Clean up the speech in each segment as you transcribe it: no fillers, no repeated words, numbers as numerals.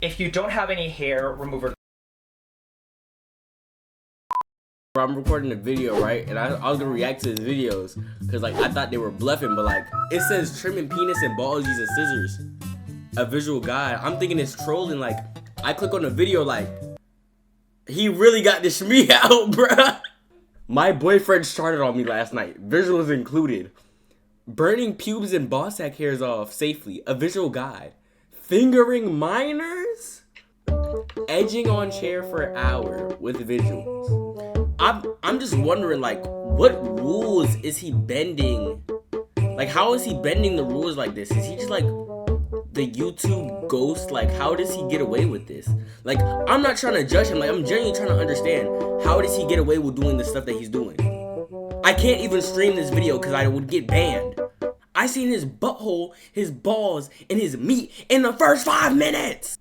If you don't have any hair remover, I'm recording a video, right? And I was gonna react to his videos because like I thought they were bluffing, but like it says trimming penis and balls using scissors. A visual guide. I'm thinking it's trolling. Like I click on the video, like he really got the shmee out, bruh. My boyfriend started on me last night. Visuals included. Burning pubes and ball sack hairs off safely. A visual guide. Fingering minors. Edging on chair for an hour with visuals. I'm just wondering, like, what rules is he bending? Like, how is he bending the rules like this? Is he just like the YouTube ghost? Like, how does he get away with this? Like, I'm not trying to judge him. Like, I'm genuinely trying to understand how does he get away with doing the stuff that he's doing. I can't even stream this video because I would get banned. I seen his butthole, his balls, and his meat in the first 5 minutes.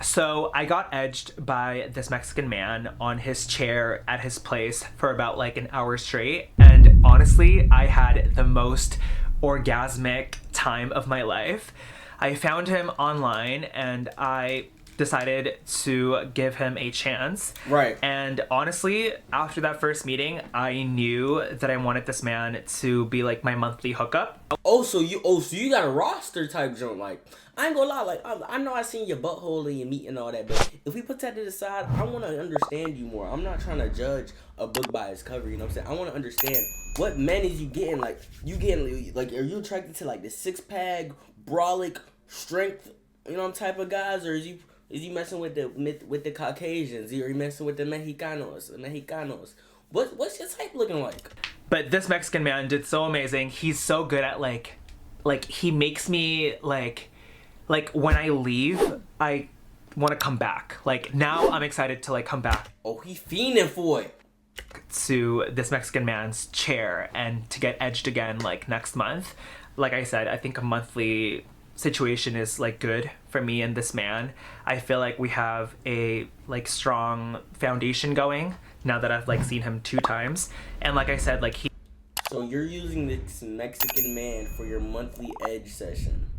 so I got edged by this Mexican man on his chair at his place for about like an hour straight. And honestly, I had the most orgasmic time of my life. I found him online and I decided to give him a chance. Right. And honestly, after that first meeting, I knew that I wanted this man to be like my monthly hookup. So you got a roster type joint. Like, I ain't gonna lie, like I know I seen your butthole and your meat and all that, but if we put that to the side, I want to understand you more. I'm not trying to judge a book by its cover, you know what I'm saying? I want to understand what men is you getting. Like, you getting like, are you attracted to like the 6-pack, brolic, strength, you know, type of guys, or is you messing with the Caucasians? Are you messing with the Mexicanos? What's your type looking like? But this Mexican man did so amazing. He's so good at like he makes me like when I leave, I want to come back. Like now I'm excited to like come back. Oh, he fiending for it. To this Mexican man's chair and to get edged again like next month. Like I said, I think a monthly situation is like good for me and this man. I feel like we have a like strong foundation going now that I've like seen him 2 times. And like I said, like So you're using this Mexican man for your monthly edge session.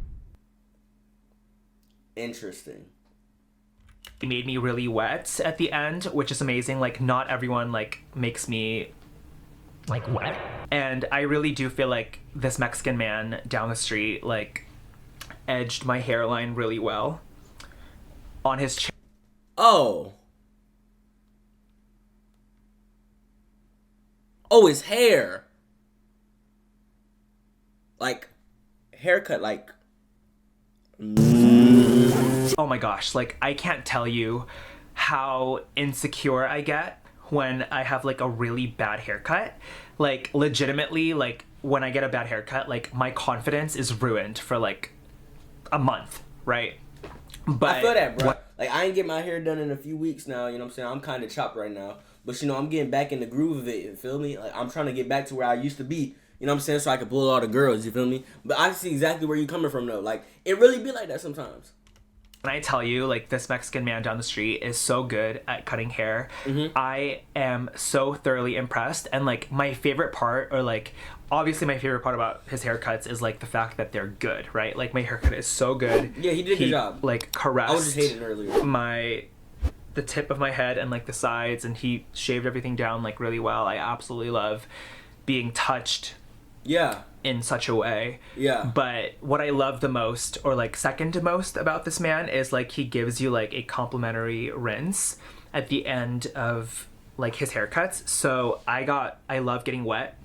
Interesting. he made me really wet at the end, which is amazing. Like not everyone like makes me like wet. And I really do feel like this Mexican man down the street like edged my hairline really well on his chair. Oh, his hair. Like, haircut, like. Oh my gosh, like I can't tell you how insecure I get when I have like a really bad haircut. Like legitimately, like when I get a bad haircut, like my confidence is ruined for like a month, right? But I feel that, bro. Like, I ain't get my hair done in a few weeks now, you know what I'm saying? I'm kind of chopped right now. But, you know, I'm getting back in the groove of it, you feel me? Like, I'm trying to get back to where I used to be, you know what I'm saying? So I can pull all the girls, you feel me? But I see exactly where you're coming from, though. Like, it really be like that sometimes. when I tell you, like, this Mexican man down the street is so good at cutting hair, I am so thoroughly impressed. And, like, my favorite part, or, like, obviously my favorite part about his haircuts is, like, the fact that they're good, right? Like, my haircut is so good. Yeah, he did a good job. Like, caressed I was just hating earlier. the tip of my head and, like, the sides, and he shaved everything down, like, really well. I absolutely love being touched in such a way. Yeah. But what I love the most, or like second to most about this man, is like he gives you like a complimentary rinse at the end of like his haircuts. So I love getting wet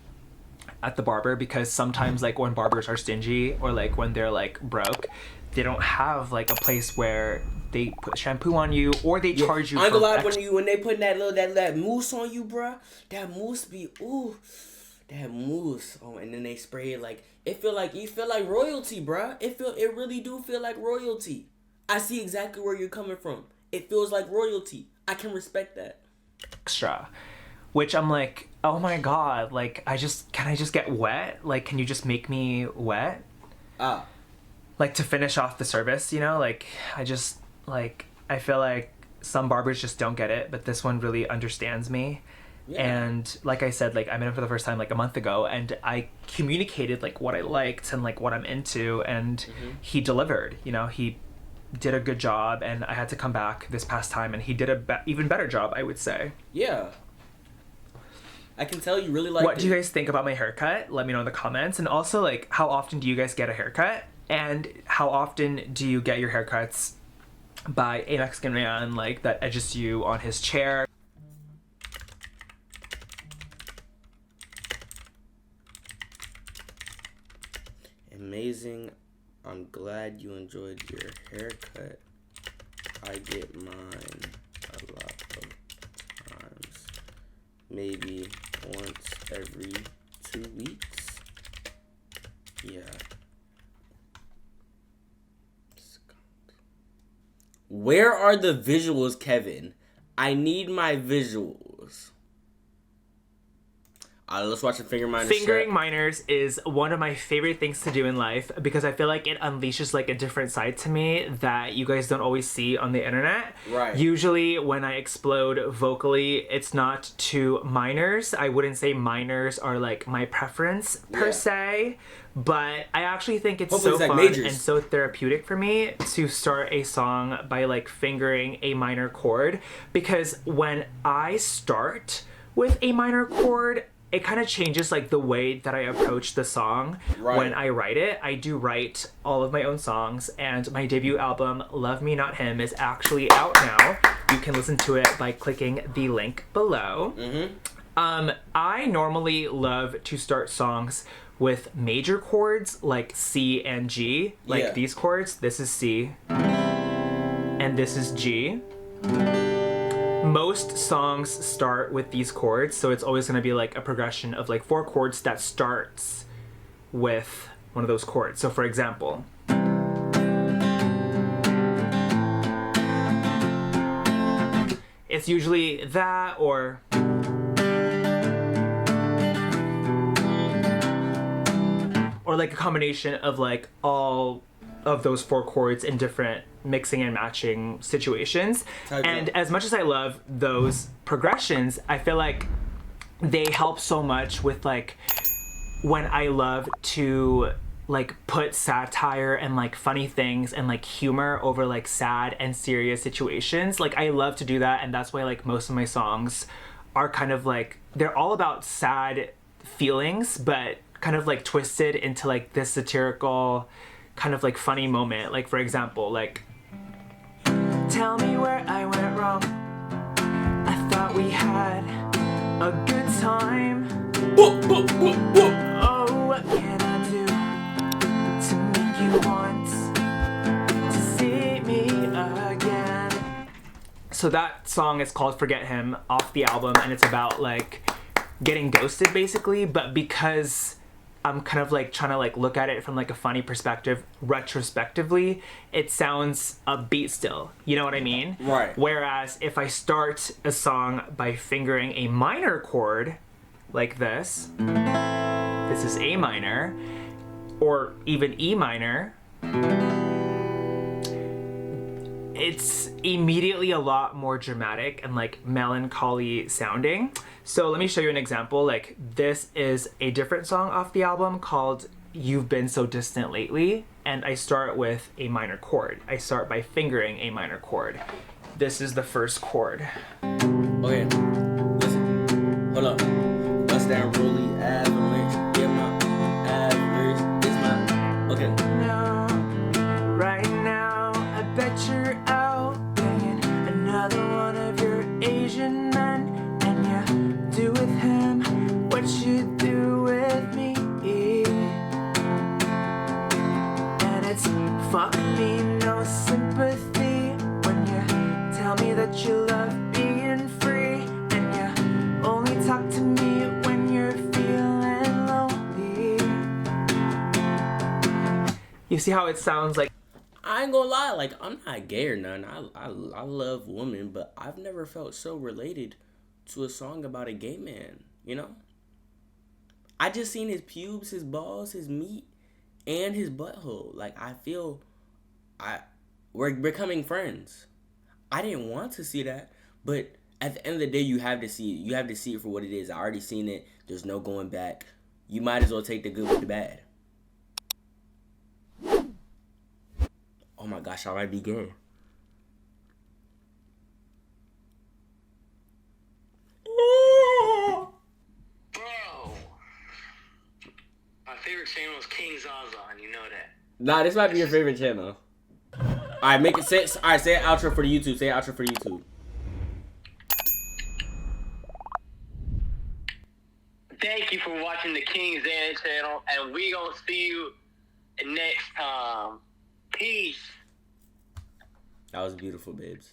at the barber because sometimes like when barbers are stingy or like when they're like broke, they don't have like a place where they put shampoo on you or they charge you. I ain't gonna lie, when they put that mousse on you, bruh, that mousse be that mousse. Oh, and then they spray it like you feel like royalty, bruh. It really do feel like royalty. I see exactly where you're coming from. It feels like royalty. I can respect that. Extra, which I'm like, oh my god, like can I just get wet? Like, can you just make me wet? Like to finish off the service, you know? Like I feel like some barbers just don't get it, but this one really understands me. Yeah. And like I said, like I met him for the first time like a month ago, and I communicated like what I liked and like what I'm into, and he delivered. You know, he did a good job, and I had to come back this past time, and he did a even better job, I would say. Yeah. I can tell you really like What do you guys think about my haircut? Let me know in the comments. And also, like, how often do you guys get a haircut? And how often do you get your haircuts by a Mexican man, like, that edges you on his chair? Amazing. I'm glad you enjoyed your haircut. I get mine a lot of times. Maybe once every 2 weeks. Yeah. Where are the visuals, Kevin? I need my visuals. Let's watch a finger miners. Fingering minors is one of my favorite things to do in life because I feel like it unleashes like a different side to me that you guys don't always see on the internet. Right. Usually when I explode vocally, it's not to minors. I wouldn't say minors are like my preference per se, but I actually think it's Hopefully so it's like fun majors. and so therapeutic for me to start a song by like fingering a minor chord, because when I start with a minor chord, it kind of changes like the way that I approach the song when I write it. I do write all of my own songs, and my debut album, Love Me Not Him, is actually out now. You can listen to it by clicking the link below. I normally love to start songs with major chords like C and G, like these chords. This is C, and this is G. Most songs start with these chords, so it's always going to be like a progression of like 4 chords that starts with one of those chords. So for example, it's usually that, or like a combination of like all of those 4 chords in different mixing and matching situations. And as much as I love those progressions, I feel like they help so much with like when I love to like put satire and like funny things and like humor over like sad and serious situations. Like I love to do that, and that's why like most of my songs are kind of like, they're all about sad feelings but kind of like twisted into like this satirical kind of like funny moment. Like for example, like, tell me where I went wrong. I thought we had a good time. Oh, what can I do to make you want to see me again? So that song is called Forget Him, off the album, and it's about like getting ghosted basically, but because I'm kind of like trying to like look at it from like a funny perspective retrospectively, it sounds upbeat still. You know what I mean? Right. Whereas if I start a song by fingering a minor chord like this is A minor, or even E minor, it's immediately a lot more dramatic and like melancholy sounding. So let me show you an example. Like this is a different song off the album called You've Been So Distant Lately, and I start with a minor chord. I start by fingering a minor chord. This is the first chord. Okay, listen, hold up. Bust down, rolly, avalanche, get my average, it's my, okay. No, right now, I bet you're out banging another one of your Asian men, and you do with him what you do with me. And it's fuck me, no sympathy when you tell me that you love being free, and you only talk to me when you're feeling lonely. You see how it sounds like? I ain't gonna lie, like, I'm not gay or nothing. I love women, but I've never felt so related to a song about a gay man, you know? I just seen his pubes, his balls, his meat, and his butthole. Like, I feel we're becoming friends. I didn't want to see that, but at the end of the day, you have to see it. You have to see it for what it is. I already seen it. There's no going back. You might as well take the good with the bad. Oh my gosh, I might be gay. Bro, my favorite channel is King Zazan. You know that. Nah, this might be your favorite channel. Alright, make it say. Alright, say an outro for the YouTube. Say an outro for YouTube. Thank you for watching the King Zan channel, and we gonna see you next time. Peace. That was beautiful, babes.